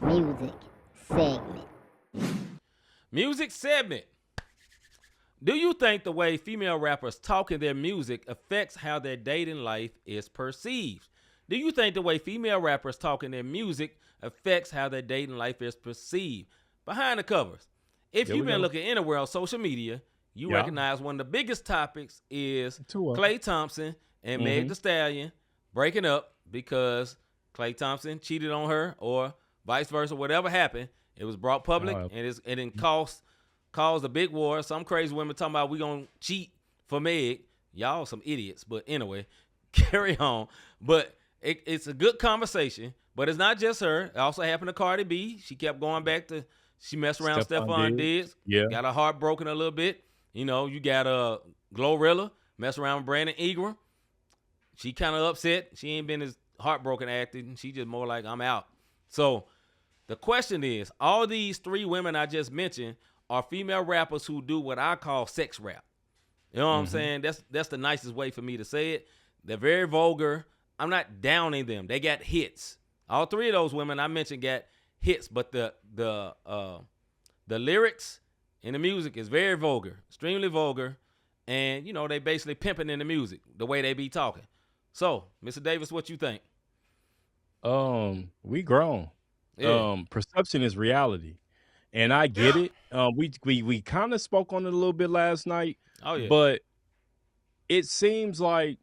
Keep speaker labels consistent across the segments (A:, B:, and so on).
A: Music segment.
B: Music segment. Do you think the way female rappers talk in their music affects how their dating life is perceived? Do you think the way female rappers talk in their music affects how their dating life is perceived? Behind the covers. If
C: There
B: you've
C: we
B: been
C: go.
B: looking anywhere on social media, you
C: Yeah.
B: recognize one of the biggest topics is
C: Two of 'em.
B: Klay Thompson and Meg
C: Mhm.
B: Thee Stallion breaking up because Klay Thompson cheated on her or vice versa, whatever happened. It was brought public and it didn't caused a big war. Some crazy women talking about we gonna cheat for Meg. Y'all some idiots. But anyway, carry on. But it's a good conversation. But it's not just her. It also happened to Cardi B. She kept going back to she messed around with
C: Stephon
B: Stephon
C: Diggs.
B: Diggs.
C: Yeah.
B: Got her heart broken a little bit. You know, you got Glorilla mess around with Brandon Ingram. She kind of upset. She ain't been as heartbroken acting. She just more like I'm out. So the question is, all these three women I just mentioned are female rappers who do what I call sex rap. You know what I'm saying? That's the nicest way for me to say it. They're very vulgar. I'm not downing them. They got hits. All three of those women I mentioned got hits, but the lyrics and the music is very vulgar, extremely vulgar, and you know they basically pimping in the music the way they be talking. So, Mr. Davis, what you think?
C: We grown.
B: Yeah.
C: Perception is reality, and I get it. We kind of spoke on it a little bit last night,
B: Oh yeah.
C: but it seems like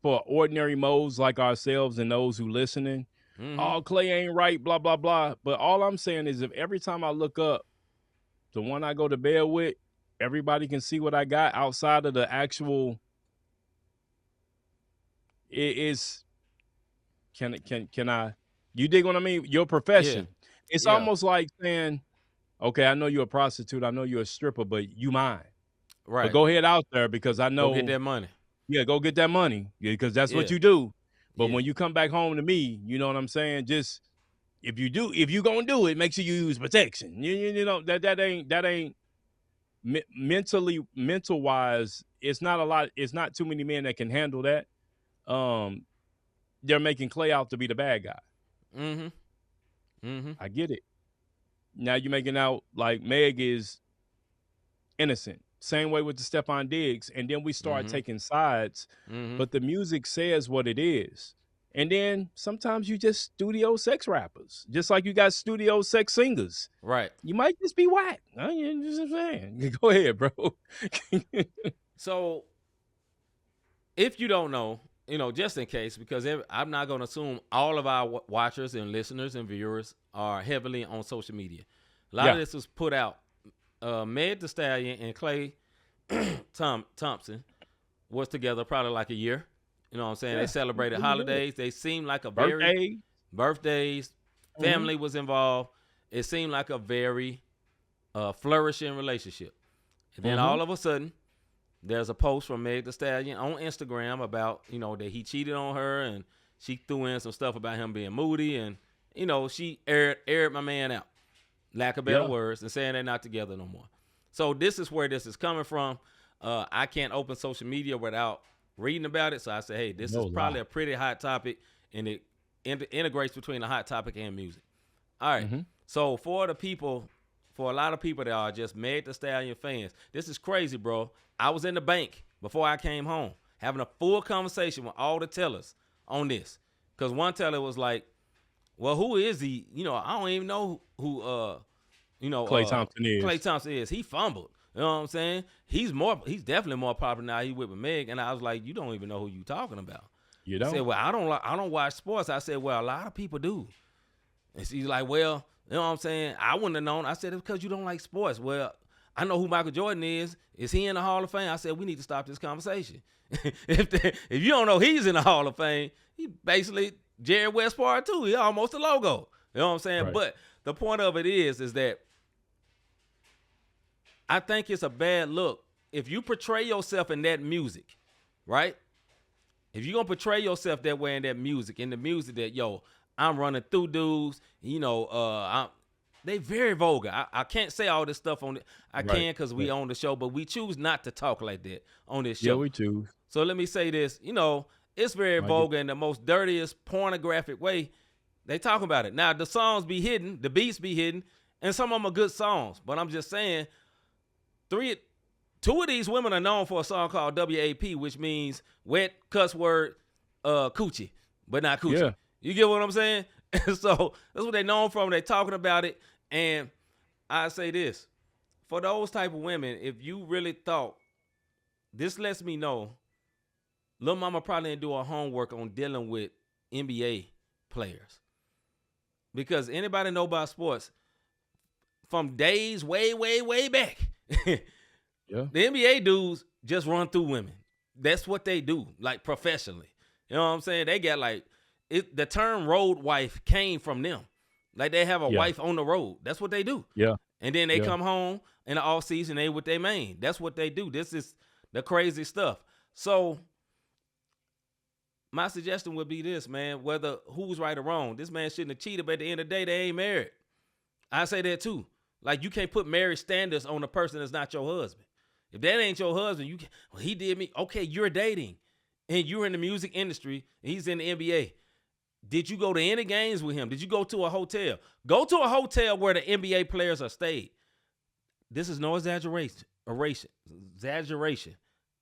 C: for ordinary modes like ourselves and those who listening, oh, Clay ain't right, blah blah blah. But all I'm saying is, if every time I look up, the one I go to bed with, everybody can see what I got outside of the actual. It is. Can I? You dig what I mean? Your profession. It's
B: Yeah.
C: almost like saying, okay, I know you're a prostitute, I know you're a stripper, but you mine.
B: Right.
C: But go ahead out there because I know.
B: Go get that money.
C: Yeah, go get that money. Yeah, because that's what
B: Yeah.
C: you do. But
B: Yeah.
C: when you come back home to me, you know what I'm saying? Just if you gonna do it, make sure you use protection. You know that ain't mental wise. It's not a lot. It's not too many men that can handle that. They're making Clay out to be the bad guy. I get it. Now you're making out like Meg is innocent. Same way with the Stephon Diggs. And then we start taking sides. But the music says what it is. And then sometimes you just studio sex rappers. Just like you got studio sex singers.
B: Right.
C: You might just be whack. I'm just saying. Go ahead, bro.
B: So, if you don't know, you know, just in case, because I'm not going to assume all of our watchers and listeners and viewers are heavily on social media. A lot of this was put out. Meg Thee Stallion and Klay Thompson was together probably like a year. You know what I'm saying? They celebrated holidays. They seemed like a very birthdays. Family was involved. It seemed like a very flourishing relationship. And then all of a sudden, there's a post from Meg Thee Stallion on Instagram about, you know, that he cheated on her and she threw in some stuff about him being moody and, you know, she aired my man out. Lack of better words, and saying they're not together no more. So this is where this is coming from. I can't open social media without reading about it. So I say, hey, this is probably a pretty hot topic, and it integrates between a hot topic and music. All right. So for a lot of people that are just Meg Thee Stallion fans, this is crazy, bro. I was in the bank before I came home having a full conversation with all the tellers on this. Because one teller was like, well, who is he? You know, I don't even know who
C: Klay Thompson is.
B: Klay Thompson is. He fumbled. You know what I'm saying? He's definitely more popular now. He with Meg. And I was like, you don't even know who you talking about.
C: You don't?
B: I said, well, I don't watch sports. I said, well, a lot of people do. And she's like, well, you know what I'm saying? I wouldn't have known. I said, it's because you don't like sports. Well, I know who Michael Jordan is. Is he in the Hall of Fame? I said, we need to stop this conversation. If you don't know he's in the Hall of Fame, he basically Jerry West Part 2. He almost a logo. You know what I'm saying?
C: Right.
B: But the point of it is that I think it's a bad look. If you portray yourself in that music, right? If you're going to portray yourself that way in that music, that, yo, I'm running through dudes, you know, they very vulgar. I can't say all this stuff on it. I can because we own the show, but we choose not to talk like that on this show.
C: Yeah, we choose.
B: So let me say this. You know, it's very vulgar in the most dirtiest, pornographic way. They talk about it. Now the songs be hidden, the beats be hidden, and some of them are good songs. But I'm just saying, two of these women are known for a song called WAP, which means wet cuss word coochie, but not coochie.
C: Yeah.
B: You get what I'm saying? So that's what they're known from. They're talking about it. And I say this, for those type of women, if you really thought, this lets me know Lil Mama probably didn't do her homework on dealing with NBA players. Because anybody know about sports from days way, way, way back.
C: Yeah.
B: The NBA dudes just run through women. That's what they do, like professionally. You know what I'm saying? They got like the term road wife came from them. Like they have a wife on the road. That's what they do.
C: Yeah.
B: And then they come home in the off season, they with their main. That's what they do. This is the crazy stuff. So my suggestion would be this, man, whether who's right or wrong, this man shouldn't have cheated, but at the end of the day, they ain't married. I say that too. Like you can't put marriage standards on a person that's not your husband. If that ain't your husband, he did me. Okay, you're dating and you're in the music industry and he's in the NBA. Did you go to any games with him? Did you go to a hotel? Go to a hotel where the NBA players are stayed. This is no exaggeration. Exaggeration.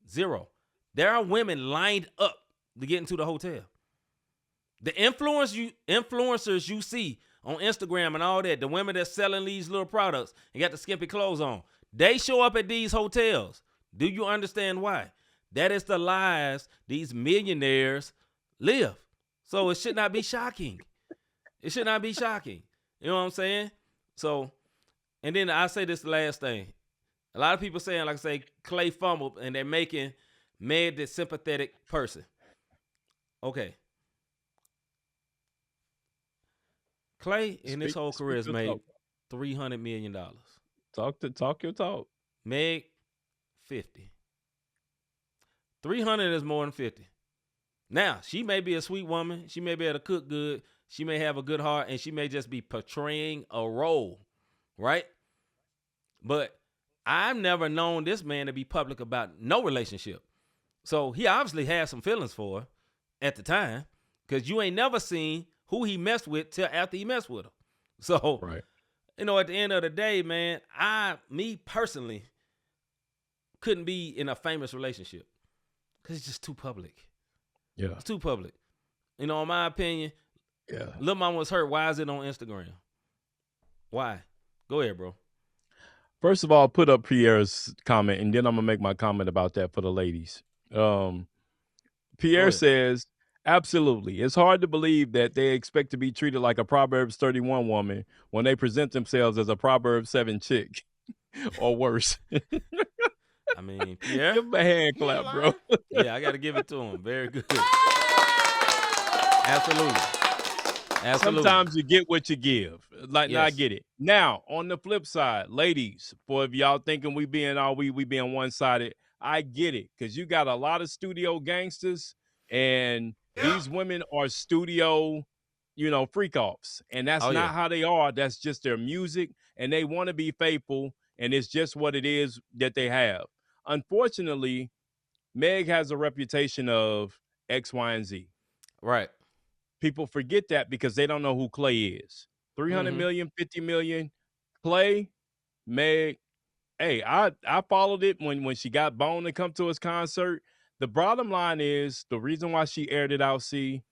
B: Zero. There are women lined up to get into the hotel. The influencers you see on Instagram and all that, the women that's selling these little products and got the skimpy clothes on, they show up at these hotels. Do you understand why? That is the lives these millionaires live. So it should not be shocking. It should not be shocking. You know what I'm saying? So, and then I say this last thing. A lot of people saying, like I say, Clay fumbled, and they're making Meg the sympathetic person. Okay. Clay in his whole career has made $300 million.
C: Talk your talk.
B: Meg, 50. 300 is more than 50. Now, she may be a sweet woman. She may be able to cook good. She may have a good heart, and she may just be portraying a role, right? But I've never known this man to be public about no relationship. So he obviously had some feelings for her at the time, because you ain't never seen who he messed with till after he messed with her. So,
C: right.
B: You know, at the end of the day, man, me personally couldn't be in a famous relationship because it's just too public.
C: Yeah.
B: It's too public. You know, in my opinion,
C: yeah.
B: Lil Mama was hurt. Why is it on Instagram? Why? Go ahead, bro.
C: First of all, put up Pierre's comment, and then I'm going to make my comment about that for the ladies. Pierre says, absolutely. It's hard to believe that they expect to be treated like a Proverbs 31 woman when they present themselves as a Proverbs 7 chick or worse.
B: I mean, Pierre.
C: Give him a hand clap, bro.
B: Yeah, I got to give it to him. Very good. Absolutely.
C: Sometimes you get what you give. Like, yes. Now I get it. Now, on the flip side, ladies, boy, if y'all thinking we being one-sided, I get it. Because you got a lot of studio gangsters, and these women are studio, freak-offs. And that's not how they are. That's just their music, and they want to be faithful, and it's just what it is that they have. Unfortunately, Meg has a reputation of X, Y, and Z.
B: Right.
C: People forget that because they don't know who Clay is. 300 million, 50 million. Clay, Meg. Hey, I followed it when she got Bone to come to his concert. The bottom line is the reason why she aired it out, she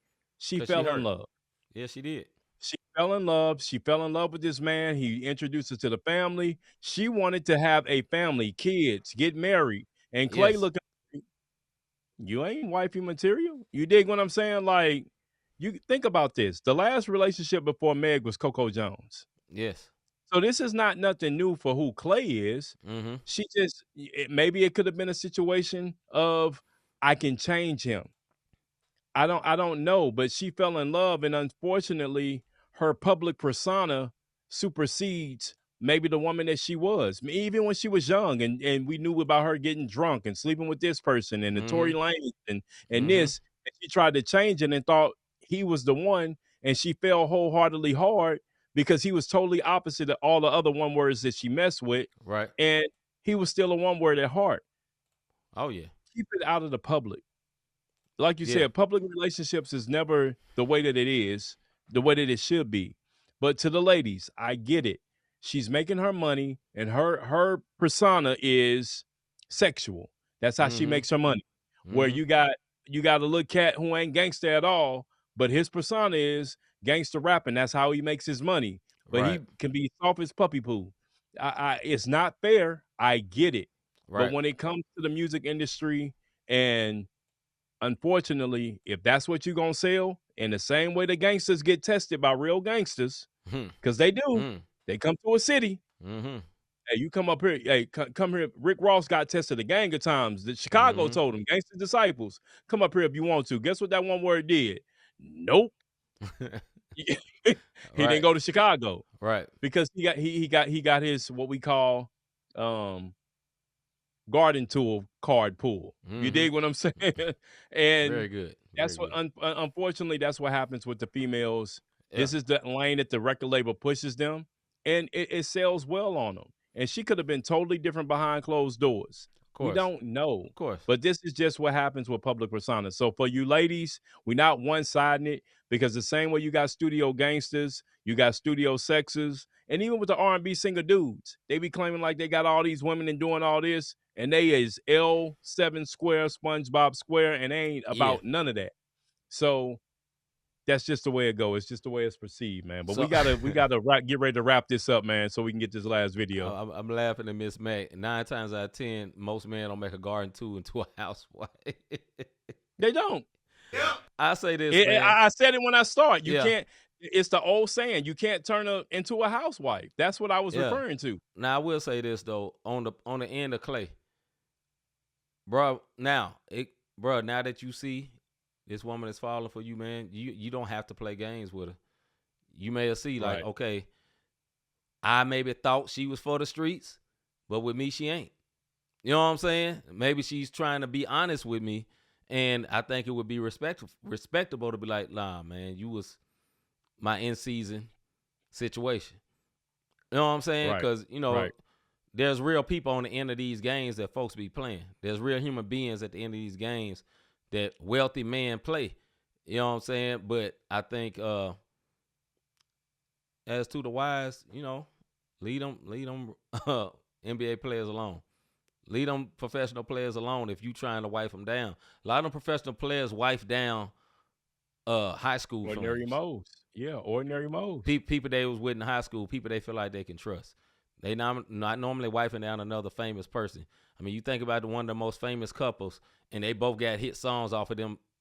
C: fell in love.
B: Yeah, she did.
C: She fell in love. She fell in love with this man. He introduced her to the family. She wanted to have a family, kids, get married. And Clay looking, you ain't wifey material. You dig what I'm saying? Like, you think about this. The last relationship before Meg was Coco Jones.
B: Yes.
C: So this is not nothing new for who Clay is.
B: Mm-hmm.
C: She just, maybe it could have been a situation of, I can change him. I don't know, but she fell in love, and unfortunately, her public persona supersedes maybe the woman that she was. Even when she was young, and we knew about her getting drunk and sleeping with this person and the Tory Lanez and this, and she tried to change it and thought he was the one, and she fell wholeheartedly hard because he was totally opposite of all the other one words that she messed with.
B: Right.
C: And he was still a one word at heart.
B: Oh, yeah.
C: Keep it out of the public. Like you said, public relationships is never the way that it is. the way that it should be. But to the ladies, I get it. She's making her money, and her persona is sexual. That's how she makes her money. Where you got a little cat who ain't gangster at all, but his persona is gangster rapping. That's how he makes his money. But he can be soft as puppy poo. It's not fair. I get it. But when it comes to the music industry, and unfortunately, if that's what you're gonna sell, in the same way the gangsters get tested by real gangsters, because they do, they come to a city. Hey, you come up here. Hey, come here. Rick Ross got tested a gang of times. The Chicago told him, gangster disciples, come up here if you want to. Guess what that one word did? Nope. He didn't go to Chicago.
B: Right.
C: Because he got his what we call garden tool card pull. You dig what I'm saying? And
B: very good.
C: That's what unfortunately that's what happens with the females. This is the lane that the record label pushes them, and it sells well on them. And she could have been totally different behind closed doors. We don't know.
B: Of course.
C: But this is just what happens with public personas. So for you ladies, we're not one-siding it, because the same way you got studio gangsters, you got studio sexers, and even with the R&B singer dudes, they be claiming like they got all these women and doing all this, and they is L7 square, SpongeBob square, and they ain't about none of that. So that's just the way it goes. It's just the way it's perceived, man. But we gotta get ready to wrap this up, man, so we can get this last video.
B: I'm laughing at Miss Mac. 9 times out of 10, most men don't make a garden tool into a housewife.
C: They don't.
B: Yeah. I say this, man.
C: I said it when I started. You can't. It's the old saying. You can't turn her into a housewife. That's what I was referring to.
B: Now I will say this though, on the end of Clay, bro. Now that you see this woman is falling for you, man, you don't have to play games with her. You may have seen like, okay, I maybe thought she was for the streets, but with me she ain't. You know what I'm saying? Maybe she's trying to be honest with me, and I think it would be respectable to be like, nah, man, you was my in-season situation. You know what I'm saying? Because, there's real people on the end of these games that folks be playing. There's real human beings at the end of these games that wealthy men play. You know what I'm saying? But I think as to the wives, leave them NBA players alone. Leave them professional players alone if you trying to wife them down. A lot of them professional players wife down high school
C: ordinary modes. Yeah, ordinary modes.
B: People they was with in high school, people they feel like they can trust. They not normally wifing down another famous person. I mean, you think about one of the most famous couples, and they both got hit songs off of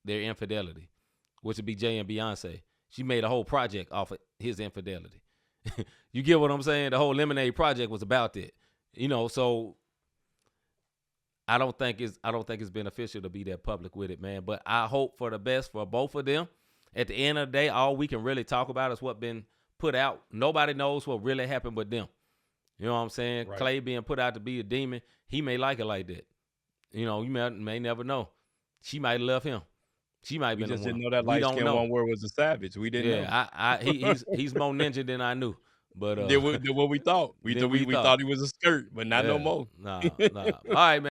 B: their infidelity, which would be Jay and Beyonce. She made a whole project off of his infidelity. You get what I'm saying? The whole Lemonade project was about that. So I don't think it's beneficial to be that public with it, man. But I hope for the best for both of them. At the end of the day, all we can really talk about is what been put out. Nobody knows what really happened with them. You know what I'm saying? Right. Clay being put out to be a demon, he may like it like that. You may never know. She might love him. She might be.
C: We just didn't know that light skin one word was a savage. We didn't know.
B: He's more ninja than I knew. But
C: than what we thought. We thought he was a skirt, but not no more.
B: Nah. All right, man.